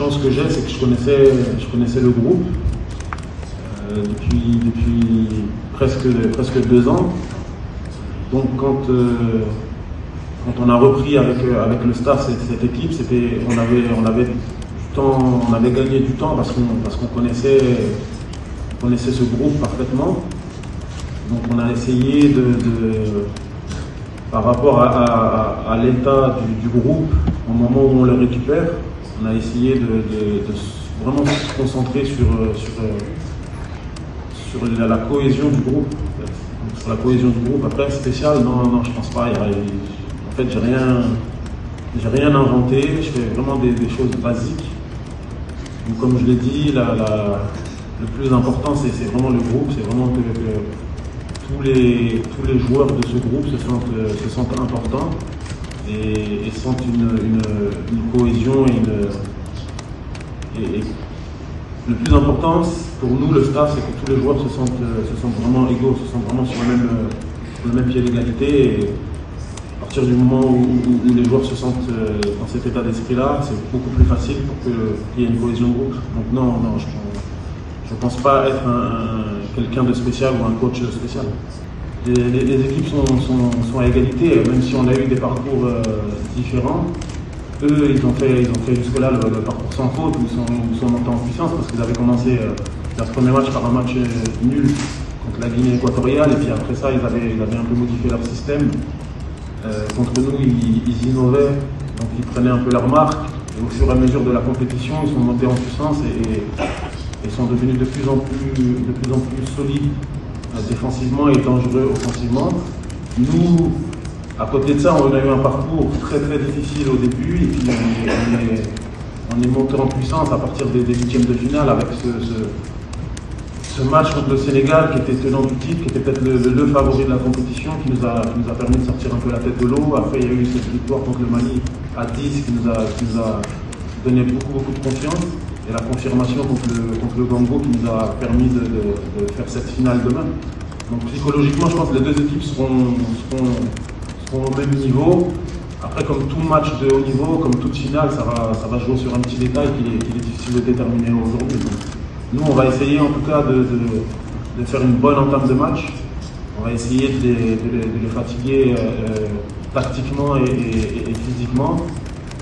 chance que j'ai, c'est que je connaissais le groupe depuis presque 2 ans. Donc quand on a repris avec le staff cette équipe, on avait du temps, on avait gagné du temps parce qu'on connaissait ce groupe parfaitement. Donc on a essayé par rapport à l'état du groupe, au moment où on le récupère, on a essayé de vraiment se concentrer sur la cohésion du groupe. Sur la cohésion du groupe. Après, spécial, non, je pense pas. En fait, j'ai rien inventé. Je fais vraiment des choses basiques. Donc, comme je l'ai dit, le plus important, c'est vraiment le groupe. C'est vraiment que tous les joueurs de ce groupe se sentent importants et sentent une cohésion et le plus important pour nous, le staff, c'est que tous les joueurs se sentent vraiment égaux, se sentent vraiment sur le même pied d'égalité. Et à partir du moment où les joueurs se sentent dans cet état d'esprit-là, c'est beaucoup plus facile pour qu'il y ait une cohésion de groupe. Donc non, je ne pense pas être quelqu'un de spécial ou un coach spécial. Les équipes sont à égalité, même si on a eu des parcours différents. Eux, ils ont fait jusque-là le parcours sans faute, où ils sont montés en puissance parce qu'ils avaient commencé leur premier match par un match nul contre la Guinée équatoriale, et puis après ça, ils avaient un peu modifié leur système. Contre nous, ils innovaient, donc ils prenaient un peu leur marque, et au fur et à mesure de la compétition, ils sont montés en puissance et sont devenus de plus en plus solides défensivement et dangereux offensivement. Nous, à côté de ça, on a eu un parcours très difficile au début, et puis on est monté en puissance à partir des huitièmes de finale avec ce match contre le Sénégal qui était tenant du titre, qui était peut-être le favori de la compétition, qui nous a permis de sortir un peu la tête de l'eau. Après, il y a eu cette victoire contre le Mali à 10 qui nous a donné beaucoup de confiance, et la confirmation contre le Congo qui nous a permis de faire cette finale demain. Donc psychologiquement, je pense que les deux équipes seront au même niveau. Après, comme tout match de haut niveau, comme toute finale, ça va jouer sur un petit détail qu'il est difficile de déterminer aujourd'hui. Donc, nous, on va essayer en tout cas de faire une bonne entame de match. On va essayer de les fatiguer tactiquement et physiquement.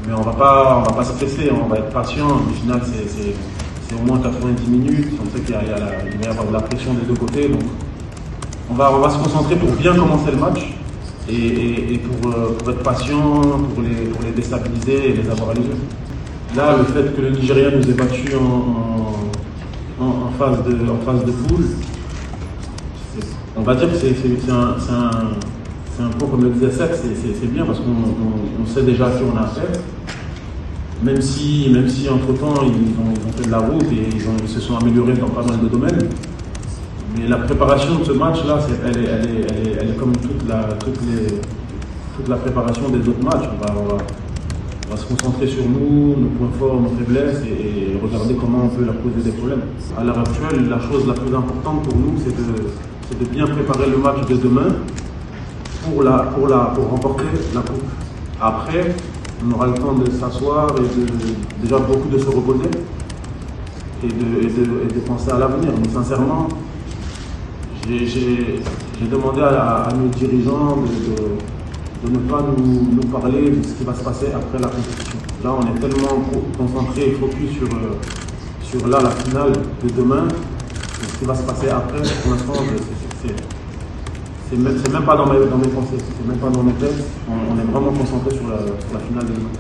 Mais on va pas stresser, on va être patient. Une finale, c'est au moins 90 minutes. On sait qu'il va y avoir de la pression des deux côtés. Donc, on va se concentrer pour bien commencer le match. Et pour être patient, pour les déstabiliser et les avoir à les yeux. Là, le fait que le Nigeria nous ait battus en phase de poule, on va dire que c'est un peu comme le disait Seth, c'est bien parce qu'on sait déjà à qui on a affaire. Même si entre-temps ils ont fait de la route et ils se sont améliorés dans pas mal de domaines. Mais la préparation de ce match-là, elle est comme toute la préparation des autres matchs. On va se concentrer sur nous, nos points forts, nos faiblesses et regarder comment on peut leur poser des problèmes. À l'heure actuelle, la chose la plus importante pour nous, c'est de bien préparer le match de demain pour remporter la coupe. Après, on aura le temps de s'asseoir et déjà beaucoup de se reposer et de penser à l'avenir. Mais sincèrement, j'ai demandé à nos dirigeants de ne pas nous parler de ce qui va se passer après la compétition. Là, on est tellement concentré et focus sur la finale de demain. Ce qui va se passer après, pour l'instant, c'est même pas dans mes pensées, c'est même pas dans mes têtes. On est vraiment concentré sur la finale de demain.